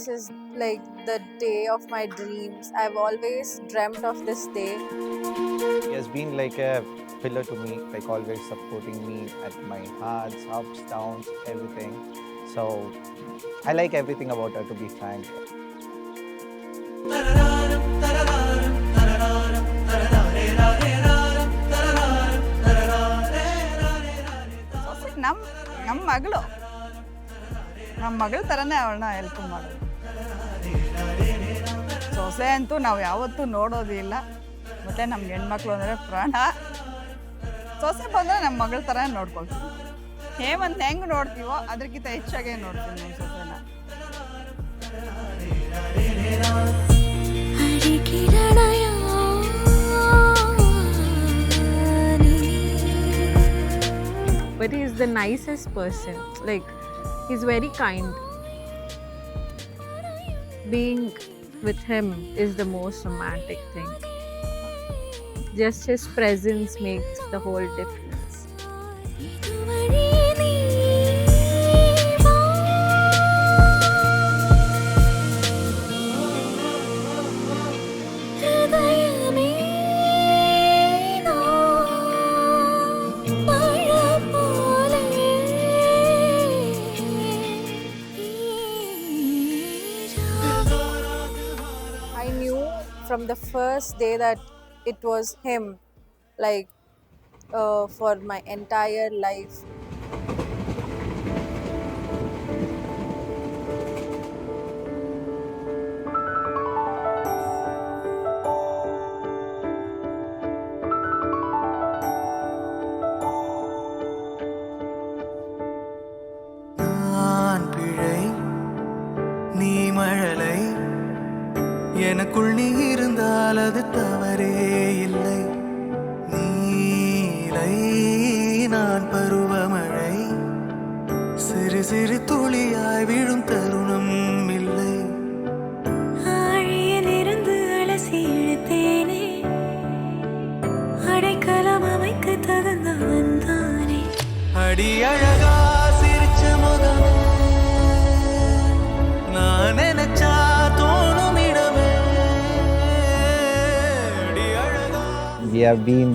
this is like the day of my dreams. I've always dreamt of this day. He has been like a pillar to me, like always supporting me at my hearts, ups, downs, everything. So I like everything about her, to be frank. ನಮ್ಮ ಮಗಳ ಥರನೇ ಅವಳನ್ನ help ಮಾಡೋದು. ಸೊಸೆ ಅಂತೂ ನಾವು ಯಾವತ್ತೂ ನೋಡೋದಿಲ್ಲ, ಮತ್ತು ನಮ್ಗೆ ಹೆಣ್ಮಕ್ಳು ಅಂದರೆ ಪ್ರಾಣ. ಸೊಸೆ ಬಂದರೆ ನಮ್ಮ ಮಗಳ ಥರ ನೋಡ್ಕೊಳ್ತೀವಿ. ಹೇಮಂತ್ ಹೆಂಗೆ ನೋಡ್ತೀವೋ ಅದಕ್ಕಿಂತ ಹೆಚ್ಚಾಗೇ ನೋಡ್ತೀವಿ ನಮ್ಮ ಸೊಸೆನ. But he is the nicest person. Like, he's very kind. Being with him is the most romantic thing. Just his presence makes the whole difference. I knew from the first day that it was him, like for my entire life. எனக்குள் நீ இருந்தால் அது தவறே இல்லை. நீலை நான் பருவமழை, சிறு சிறு துளியாய் விழும் தருணம் இல்லை. ஆழியிலிருந்து அலசி இழுத்தேனே, அடைக்கலம் அமைக்க தகுந்தவன் தானே. அடி அழகா சிரிச்ச முகமே, நான் நினைச்சா தோணும் இடமே. We have been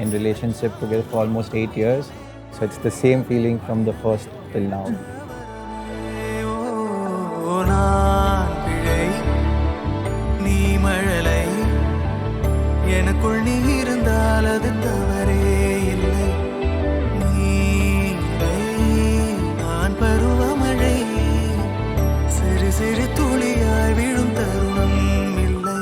in relationship together for almost 8 years. So it's the same feeling from the first till now. நான் பிழை, நீ மழலை, எனக்குள் நீ இருந்தால் அது தவறே இல்லை. நீலை நான் பருவமழை, சிறு சிறு துளியாய் விழும் தருணம் இல்லை.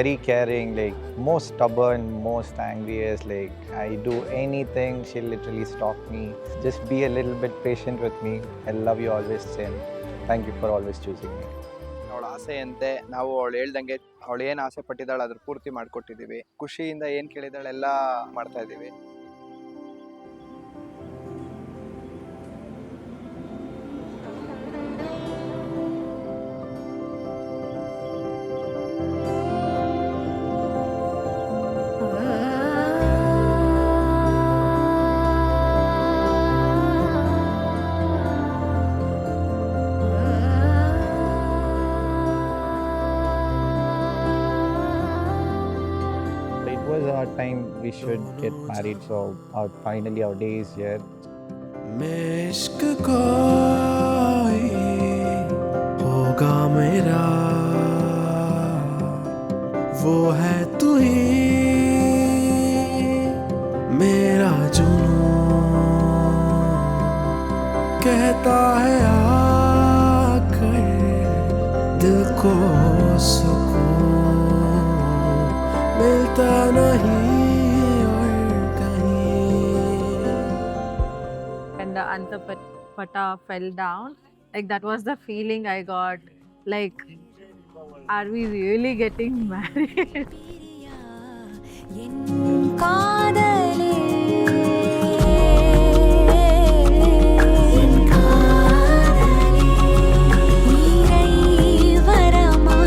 Very caring, like most stubborn, most angriest. Like I do anything, she'll literally stop me. Just be a little bit patient with me. I love you always, Chen. Thank you for always choosing me. ಅವಳ ಆಸೆಯಂತೆ ನಾವು ಅವಳು ಹೇಳ್ದಂಗೆ ಅವಳು ಏನು ಆಸೆ ಪಟ್ಟಿದ್ದಾಳೆ ಅದ್ರ ಪೂರ್ತಿ ಮಾಡಿಕೊಟ್ಟಿದ್ದೀವಿ. ಖುಷಿಯಿಂದ ಏನು ಕೇಳಿದಾಳೆ ಎಲ್ಲ ಮಾಡ್ತಾ ಇದ್ದೀವಿ. It was our time we should get married, so finally our day is here. इश्क कोई होगा मेरा, वो है तू ही मेरा जुनून, कहता है आकर दिल को सुकून मिलता नहीं और कहीं. When the Antapata fell down, like that was the feeling I got. Like, are we really getting married? வரமா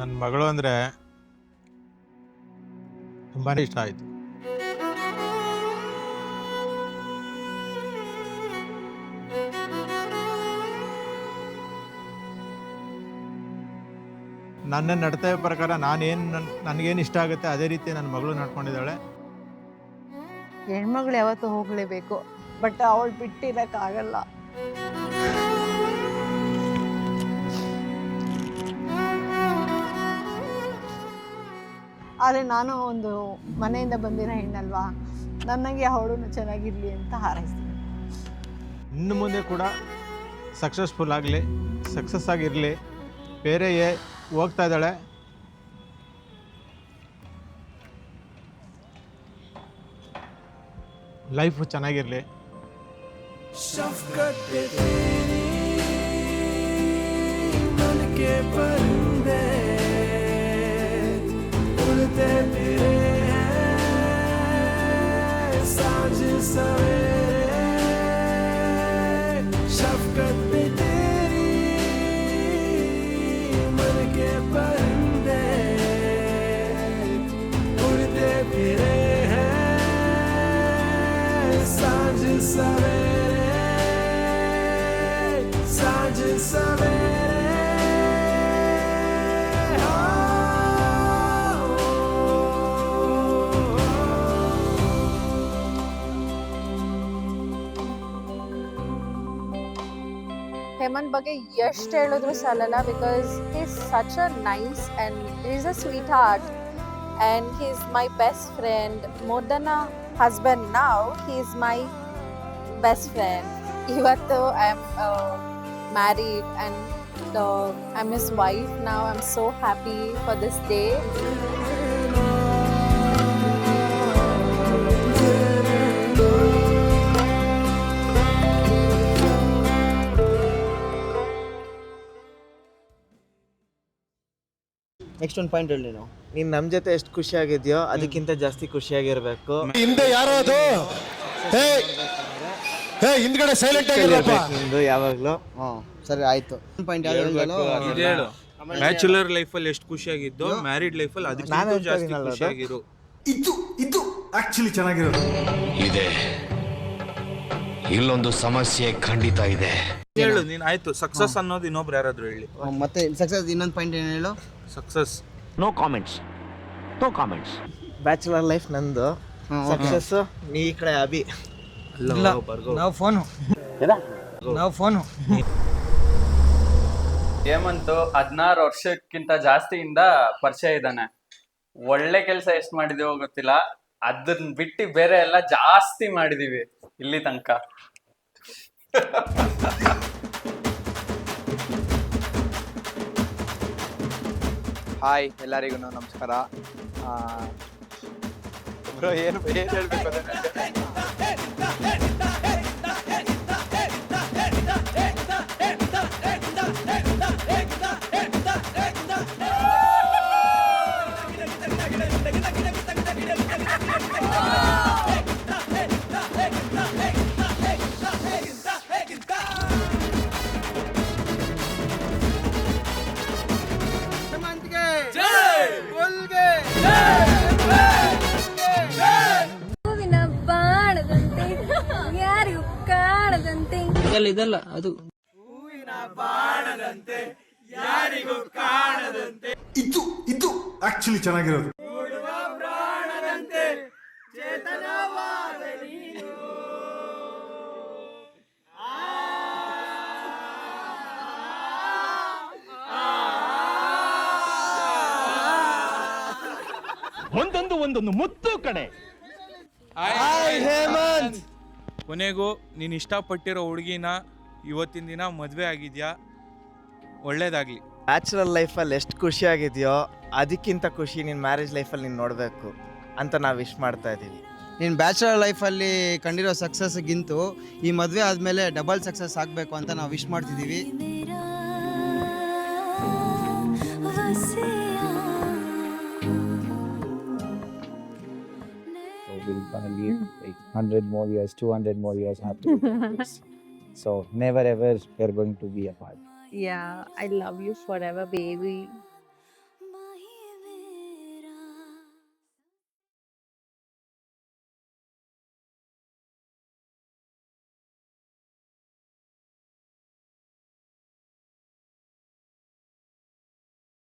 ನನ್ನ ಮಗಳು ಅಂದರೆ ತುಂಬಾ ಇಷ್ಟ ಆಯಿತು. ನನ್ನ ನಡತೆ ಪ್ರಕಾರ ನನಗೇನು ಇಷ್ಟ ಆಗುತ್ತೆ ಅದೇ ರೀತಿ ನನ್ನ ಮಗಳು ನಡ್ಕೊಂಡಿದ್ದಾಳೆ. ಹೆಣ್ಮಗಳು ಯಾವತ್ತೂ ಹೋಗಲೇಬೇಕು, ಬಟ್ ಅವಳು ಬಿಟ್ಟಿರೋಕ್ಕಾಗಲ್ಲ. ಆದರೆ ನಾನು ಒಂದು ಮನೆಯಿಂದ ಬಂದಿರೋ ಹೆಣ್ಣಲ್ವಾ, ನನಗೆ ಅವಳು ಚೆನ್ನಾಗಿರಲಿ ಅಂತ ಹಾರೈಸ್ತೀನಿ. ಇನ್ನು ಮುಂದೆ ಕೂಡ ಸಕ್ಸಸ್ಫುಲ್ ಆಗಲಿ, ಸಕ್ಸಸ್ ಆಗಿರಲಿ. ಬೇರೆ ಹೋಗ್ತಾ ಇದ್ದಾಳೆ, ಲೈಫು ಚೆನ್ನಾಗಿರಲಿ. शफ़क़त पे तेरी मन के परिंदे उड़ते फिरे हैं सांझ सवेरे। शफ़क़त पे तेरी मन के परिंदे उड़ते फिरे हैं सांझ सवेरे। सांझ सवेरे ಹೇಮಂತ್ ಬಗ್ಗೆ ಎಷ್ಟು ಹೇಳಿದ್ರು ಸಾಲಲ್ಲ, because is such a nice and is a sweet heart and he is my best friend. More than a husband now he is my best friend. ಇವತ್ತು I am married and I am his wife now. I am so happy for this day. Next ಒಂದು point ಹೇಳಿ. ನೀನು ನಮ್ಮ ಜೊತೆ ಎಷ್ಟು ಖುಷಿಯಾಗಿದೆಯೋ ಅದಕ್ಕಿಂತ ಜಾಸ್ತಿ ಖುಷಿಯಾಗಿರ್ಬೇಕು. ಹಿಂದೆ ಯಾರೋ ಅದು ಹಿಂದ್ಗಡೆ ಸೈಲೆಂಟ್ ಆಗಿರ್ಬೇಕು ನಿಂದು ಯಾವಾಗಲೂ. ಸರಿ ಆಯ್ತು. ಪಾಯಿಂಟ್ ಹೇಳು. ಬ್ಯಾಚುಲರ್ ಲೈಫಲ್ಲಿ ಎಷ್ಟು ಖುಷಿಯಾಗಿದ್ದು, ಮ್ಯಾರಿಡ್ ಲೈಫಲ್ಲಿ ಅದಕ್ಕಿಂತ ಜಾಸ್ತಿ ಖುಷಿಯಾಗಿರು. ಇದು ಆಕ್ಚುಲಿ ಚೆನ್ನಾಗಿರೋದು ಇದೆ. ಇಲ್ಲೊಂದು ಸಮಸ್ಯೆ ಖಂಡಿತ ಇದೆ. ಹೇಳು ನೀನು. ಆಯ್ತು, ಸಕ್ಸಸ್ ಅನ್ನೋದು ಇನ್ನೊಬ್ರು ಯಾರಾದ್ರೂ ಹೇಳಿ. ಮತ್ತೆ ಸಕ್ಸಸ್ ಇನ್ನೊಂದು ಪಾಯಿಂಟ್ ಏನು ಹೇಳು? Success no comments, no comments. Bachelor life ನಂದು, ಸಕ್ಸಸ್ ನೀ ಈ ಕಡೆ ಅಭಿ. ನಾವು ಫೋನು ಹೇಮಂತ್ 16 ವರ್ಷಕ್ಕಿಂತ ಜಾಸ್ತಿಯಿಂದ ಪರಿಚಯ ಇದ್ದಾನೆ. ಒಳ್ಳೆ ಕೆಲಸ ಎಷ್ಟು ಮಾಡಿದೀವೋ ಗೊತ್ತಿಲ್ಲ, ಅದನ್ನ ಬಿಟ್ಟು ಬೇರೆ ಎಲ್ಲ ಜಾಸ್ತಿ ಮಾಡಿದೀವಿ ಇಲ್ಲಿ ತನಕ. ಹಾಯ್ ಎಲ್ಲರಿಗೂ ನಮಸ್ಕಾರ. ಬ್ರೋ ಏನು ಹೇಳ್ಬೇಕು ಇದಲ್ಲ ಅದು ಇದು ಆಕ್ಚುಲಿ ಚೆನ್ನಾಗಿರೋದು. ಒಂದೊಂದು ಮುತ್ತು ಕಡೆ. ಹೇಮಂತ್, ಕೊನೆಗೂ ನೀನು ಇಷ್ಟಪಟ್ಟಿರೋ ಹುಡುಗಿನ ಇವತ್ತಿನ ದಿನ ಮದುವೆ ಆಗಿದ್ಯಾ, ಒಳ್ಳೇದಾಗ್ಲಿ. ಬ್ಯಾಚುಲರ್ ಲೈಫಲ್ಲಿ ಎಷ್ಟು ಖುಷಿಯಾಗಿದೆಯೋ ಅದಕ್ಕಿಂತ ಖುಷಿ ನಿನ್ನ ಮ್ಯಾರೇಜ್ ಲೈಫಲ್ಲಿ ನೀನು ನೋಡಬೇಕು ಅಂತ ನಾವು ವಿಶ್ ಮಾಡ್ತಾ ಇದ್ದೀವಿ. ನೀನು ಬ್ಯಾಚುಲರ್ ಲೈಫಲ್ಲಿ ಕಂಡಿರೋ ಸಕ್ಸಸ್ಗಿಂತೂ ಈ ಮದುವೆ ಆದಮೇಲೆ ಡಬಲ್ ಸಕ್ಸಸ್ ಆಗಬೇಕು ಅಂತ ನಾವು ವಿಶ್ ಮಾಡ್ತಿದ್ದೀವಿ. We're gonna live like 100 more years, 200 more years after this. So never ever we're going to be apart. Yeah, I love you forever, baby.